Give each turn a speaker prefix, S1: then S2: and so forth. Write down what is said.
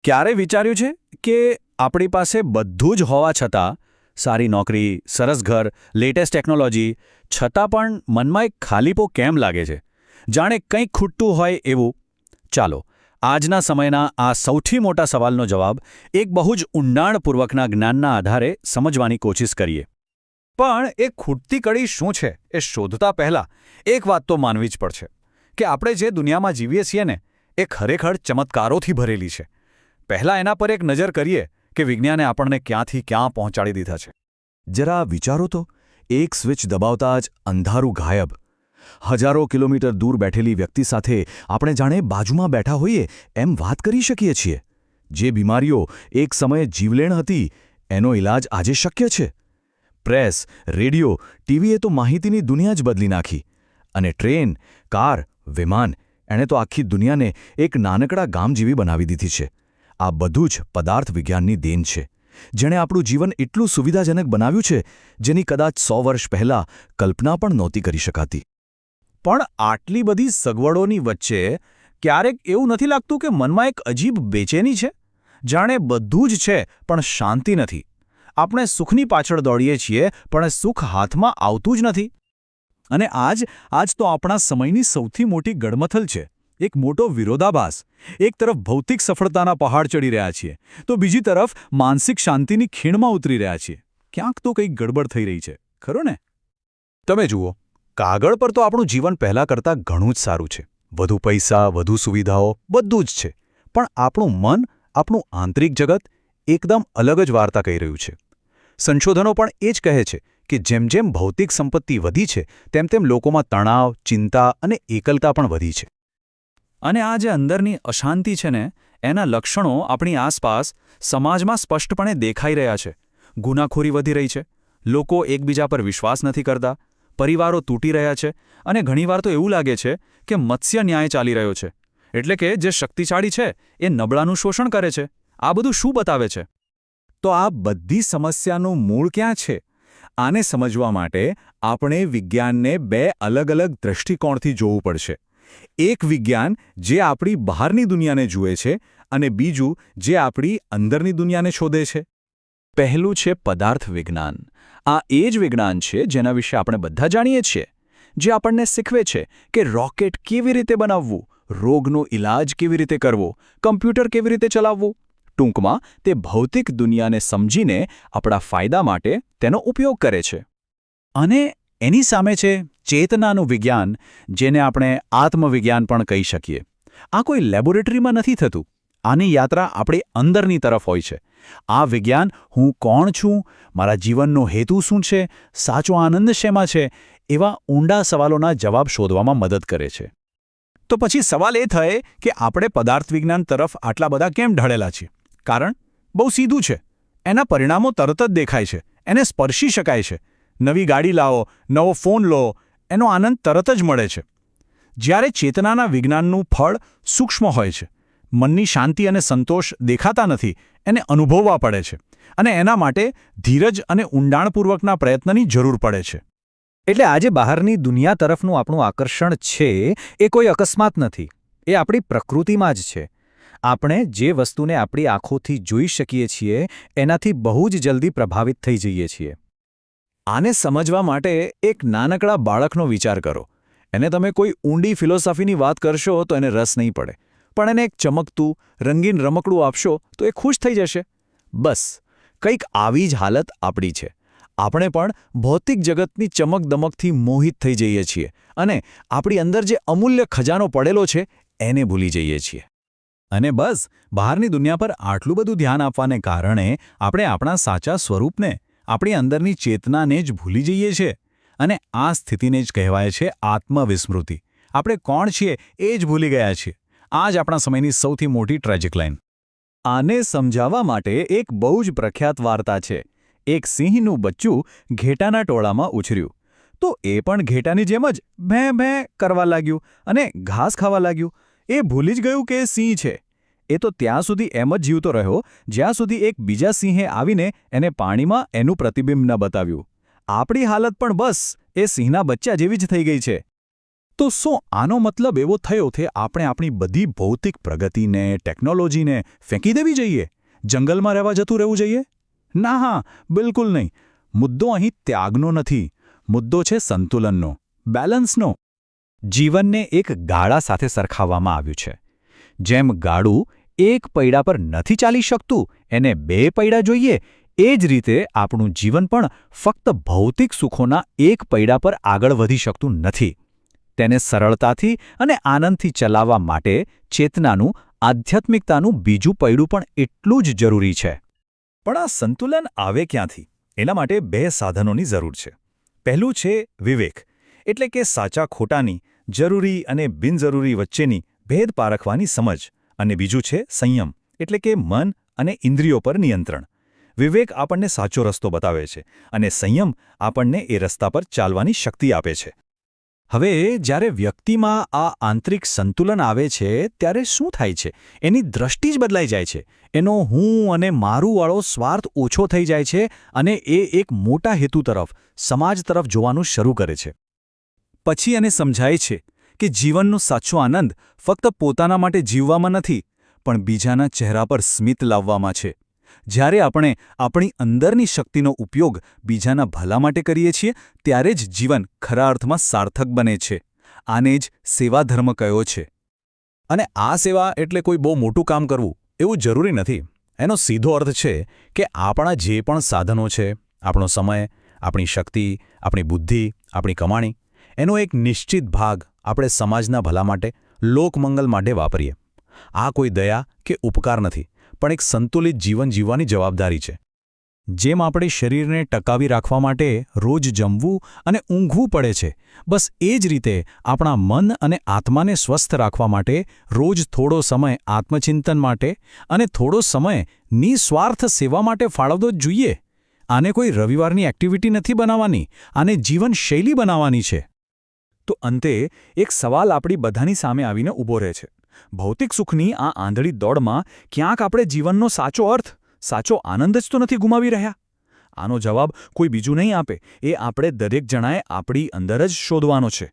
S1: ક્યારે વિચાર્યું છે કે આપણી પાસે બધું જ હોવા છતાં સારી નોકરી, સરસ ઘર, લેટેસ્ટ ટેકનોલોજી છતાં પણ મનમાં એક ખાલીપો કેમ લાગે છે? જાણે કંઈક ખૂટતું હોય એવું. ચાલો આજના સમયના આ સૌથી મોટા સવાલનો જવાબ એક બહુ જ ઊંડાણપૂર્વકના જ્ઞાનના આધારે સમજવાની કોશિશ કરીએ.
S2: પણ એ ખૂટતી કડી શું છે એ શોધતા પહેલા એક વાત તો માનવી જ પડશે કે આપણે જે દુનિયામાં જીવીએ છીએ ને એ ખરેખર ચમત્કારોથી ભરેલી છે. પહેલાં એના પર એક નજર કરીએ કે વિજ્ઞાને આપણને ક્યાંથી ક્યાં પહોંચાડી દીધા છે.
S3: જરા વિચારો તો, એક સ્વિચ દબાવતા જ અંધારું ગાયબ. હજારો કિલોમીટર દૂર બેઠેલી વ્યક્તિ સાથે આપણે જાણે બાજુમાં બેઠા હોઈએ એમ વાત કરી શકીએ છીએ. જે બીમારીઓ એક સમયે જીવલેણ હતી એનો ઇલાજ આજે શક્ય છે. પ્રેસ, રેડિયો, ટીવીએ તો માહિતીની દુનિયા જ બદલી નાખી. અને ટ્રેન, કાર, વિમાન એણે તો આખી દુનિયાને એક નાનકડા ગામ જેવી બનાવી દીધી છે. આ બધું જ પદાર્થ વિજ્ઞાનની દેન છે, જેણે આપણું જીવન એટલું સુવિધાજનક બનાવ્યું છે જેની કદાચ 100 વર્ષ પહેલાં કલ્પના પણ નહોતી કરી શકાતી.
S1: પણ આટલી બધી સગવડોની વચ્ચે ક્યારેક એવું નથી લાગતું કે મનમાં એક અજીબ બેચેની છે? જાણે બધું જ છે પણ શાંતિ નથી. આપણે સુખની પાછળ દોડીએ છીએ પણ સુખ હાથમાં આવતું જ નથી. અને આજ તો આપણા સમયની સૌથી મોટી ગડમથલ છે. એક મોટો વિરોધાભાસ. એક તરફ ભૌતિક સફળતાના પહાડ ચડી રહ્યા છીએ તો બીજી તરફ માનસિક શાંતિની ખીણમાં ઉતરી રહ્યા છીએ. ક્યાંક તો કંઈક ગડબડ થઈ રહી છે, ખરું ને?
S2: તમે જુઓ, કાગળ પર તો આપણું જીવન પહેલાં કરતાં ઘણું જ સારું છે. વધુ પૈસા, વધુ સુવિધાઓ, બધું જ છે. પણ આપણું મન, આપણું આંતરિક જગત એકદમ અલગ જ વાર્તા કહી રહ્યું છે. સંશોધનો પણ એ જ કહે છે કે જેમ જેમ ભૌતિક સંપત્તિ વધી છે તેમ તેમ લોકોમાં તણાવ, ચિંતા અને એકલતા પણ વધી છે.
S1: અને આ જે અંદરની અશાંતિ છે ને એના લક્ષણો આપણી આસપાસ સમાજમાં સ્પષ્ટપણે દેખાઈ રહ્યા છે. ગુનાખોરી વધી રહી છે, લોકો એકબીજા પર વિશ્વાસ નથી કરતા, પરિવારો તૂટી રહ્યા છે અને ઘણીવાર તો એવું લાગે છે કે મત્સ્ય ન્યાય ચાલી રહ્યો છે. એટલે કે જે શક્તિશાળી છે એ નબળાનું શોષણ કરે છે. આ બધું શું બતાવે છે?
S2: તો આ બધી સમસ્યાનું મૂળ ક્યાં છે? આને સમજવા માટે આપણે વિજ્ઞાનને બે અલગ અલગ દૃષ્ટિકોણથી જોવું પડશે. એક વિજ્ઞાન જે આપણી બહારની દુનિયાને જુએ છે અને બીજું જે આપણી અંદરની દુનિયાને શોધે છે.
S1: પહેલું છે પદાર્થ વિજ્ઞાન. આ એ જ વિજ્ઞાન છે જેના વિશે આપણે બધા જાણીએ છીએ, જે આપણને શીખવે છે કે રોકેટ કેવી રીતે બનાવવું, રોગનો ઇલાજ કેવી રીતે કરવો, કમ્પ્યુટર કેવી રીતે ચલાવવું. ટૂંકમાં તે ભૌતિક દુનિયાને સમજીને આપણા ફાયદા માટે તેનો ઉપયોગ કરે છે. અને એની સામે છે ચેતનાનું વિજ્ઞાન, જેને આપણે આત્મવિજ્ઞાન પણ કહી શકીએ. આ કોઈ લેબોરેટરીમાં નથી થતું. આની યાત્રા આપણી અંદરની તરફ હોય છે. આ વિજ્ઞાન હું કોણ છું, મારા જીવનનો હેતુ શું છે, સાચો આનંદ શેમાં છે, એવા ઊંડા સવાલોના જવાબ શોધવામાં મદદ કરે છે. તો પછી સવાલ એ થાય કે આપણે પદાર્થ વિજ્ઞાન તરફ આટલા બધા કેમ ઢળેલા છીએ? કારણ બહુ સીધું છે. એના પરિણામો તરત જ દેખાય છે, એને સ્પર્શી શકાય છે. નવી ગાડી લાવો, નવો ફોન લો, એનો આનંદ તરત જ મળે છે. જ્યારે ચેતનાના વિજ્ઞાનનું ફળ સૂક્ષ્મ હોય છે. મનની શાંતિ અને સંતોષ દેખાતા નથી, એને અનુભવવા પડે છે. અને એના માટે ધીરજ અને ઊંડાણપૂર્વકના પ્રયત્નની જરૂર પડે છે.
S4: એટલે આજે બહારની દુનિયા તરફનું આપણું આકર્ષણ છે એ કોઈ અકસ્માત નથી. એ આપણી પ્રકૃતિમાં જ છે. આપણે જે વસ્તુને આપણી આંખોથી જોઈ શકીએ છીએ એનાથી બહુ જ જલ્દી પ્રભાવિત થઈ જઈએ છીએ.
S1: આને સમજવા માટે એક નાનકડા બાળકનો વિચાર કરો. એને તમે કોઈ ઊંડી ફિલોસોફીની વાત કરશો તો એને રસ નહીં પડે. પણ એને એક ચમકતું, રંગીન રમકડું આપશો તો એ ખુશ થઈ જશે. બસ કંઈક આવી જ હાલત આપણી છે. આપણે પણ ભૌતિક જગતની ચમકદમકથી મોહિત થઈ જઈએ છીએ અને આપણી અંદર જે અમૂલ્ય ખજાનો પડેલો છે એને ભૂલી જઈએ છીએ. અને બસ બહારની દુનિયા પર આટલું બધું ધ્યાન આપવાને કારણે આપણે આપણા સાચા સ્વરૂપને, આપણી અંદરની ચેતનાને જ ભૂલી જઈએ છીએ. અને આ સ્થિતિને જ કહેવાય છે આત્મવિસ્મૃતિ. આપણે કોણ છીએ એ જ ભૂલી ગયા છીએ. આ જ આપણા સમયની સૌથી મોટી ટ્રેજિક લાઈન. આને સમજાવવા માટે એક બહુ જ પ્રખ્યાત વાર્તા છે. એક સિંહનું બચ્ચું ઘેટાના ટોળામાં ઉછર્યું. તો એ પણ ઘેટાની જેમ જ ભેં ભેં કરવા લાગ્યું અને ઘાસ ખાવા લાગ્યું. એ ભૂલી જ ગયું કે એ સિંહ છે. એ તો ત્યાં સુધી એમ જ જીવતો રહ્યો જ્યાં સુધી એક બીજા સિંહે આવીને એને પાણીમાં એનું પ્રતિબિંબ ન બતાવ્યું. આપણી હાલત પણ બસ એ સિંહના બચ્ચા જેવી જ થઈ ગઈ છે.
S2: તો શું આનો મતલબ એવો થયો કે આપણે આપણી બધી ભૌતિક પ્રગતિને ટેકનોલોજીને ફેંકી દેવી જોઈએ, જંગલમાં રહેવા જતું રહેવું જોઈએ? ના, હા, બિલકુલ નહીં. મુદ્દો અહીં ત્યાગનો નથી, મુદ્દો છે સંતુલનનો, બેલેન્સનો.
S4: જીવનને એક ગાડા સાથે સરખાવવામાં આવ્યું છે. જેમ ગાડું એક પૈડા પર નથી ચાલી શકતું, એને 2 પૈડા જોઈએ, એ જ રીતે આપણું જીવન પણ ફક્ત ભૌતિક સુખોના એક પૈડા પર આગળ વધી શકતું નથી. તેને સરળતાથી અને આનંદથી ચલાવવા માટે ચેતનાનું, આધ્યાત્મિકતાનું બીજું પૈડું પણ એટલું જ જરૂરી છે.
S2: પણ આ સંતુલન આવે ક્યાંથી? એના માટે 2 સાધનોની જરૂર છે. પહેલું છે વિવેક, એટલે કે સાચા ખોટાની, જરૂરી અને બિનજરૂરી વચ્ચેની ભેદ પારખવાની સમજ. અને બીજું છે સંયમ, એટલે કે મન અને ઇન્દ્રિયો પર નિયંત્રણ. વિવેક આપણને સાચો રસ્તો બતાવે છે અને સંયમ આપણને એ રસ્તા પર ચાલવાની શક્તિ આપે છે.
S3: હવે જ્યારે વ્યક્તિમાં આ આંતરિક સંતુલન આવે છે ત્યારે શું થાય છે? એની દ્રષ્ટિ જ બદલાઈ જાય છે. એનો હું અને મારું વાળો સ્વાર્થ ઓછો થઈ જાય છે અને એ એક મોટા હેતુ તરફ, સમાજ તરફ જોવાનું શરૂ કરે છે.
S2: પછી એને સમજાય છે કે જીવનનો સાચો આનંદ ફક્ત પોતાના માટે જીવવામાં નથી, પણ બીજાના ચહેરા પર સ્મિત લાવવામાં છે. જ્યારે આપણે આપણી અંદરની શક્તિનો ઉપયોગ બીજાના ભલા માટે કરીએ છીએ, ત્યારે જ જીવન ખરા અર્થમાં સાર્થક બને છે. આને જ સેવાધર્મ કહ્યો છે.
S3: અને આ સેવા એટલે કોઈ બહુ મોટું કામ કરવું એવું જરૂરી નથી. એનો સીધો અર્થ છે કે આપણા જે પણ સાધનો છે, આપણો સમય, આપણી શક્તિ, આપણી બુદ્ધિ, આપણી કમાણી, એનો એક નિશ્ચિત ભાગ આપણે સમાજના ભલા માટે, લોકમંગલ માટે વાપરીએ. આ કોઈ દયા કે ઉપકાર નથી, પણ એક સંતુલિત જીવન જીવવાની જવાબદારી છે. જેમ આપણે શરીરને ટકાવી રાખવા માટે રોજ જમવું અને ઊંઘવું પડે છે, બસ એ જ રીતે આપણા મન અને આત્માને સ્વસ્થ રાખવા માટે રોજ થોડો સમય આત્મચિંતન માટે અને થોડો સમય નિસ્વાર્થ સેવા માટે ફાળવવો જ જોઈએ. આને કોઈ રવિવારની એક્ટિવિટી નથી બનાવવાની, આને જીવનશૈલી બનાવવાની છે.
S2: તો અંતે એક સવાલ આપણી બધાની સામે આવીને ઊભો રહે છે. ભૌતિક સુખની આ આંધળી દોડમાં ક્યાંક આપણે જીવનનો સાચો અર્થ, સાચો આનંદ જ તો નથી ગુમાવી રહ્યા? આનો જવાબ કોઈ બીજું નહીં આપે, એ આપણે દરેક જણાએ આપણી અંદર જ શોધવાનો છે.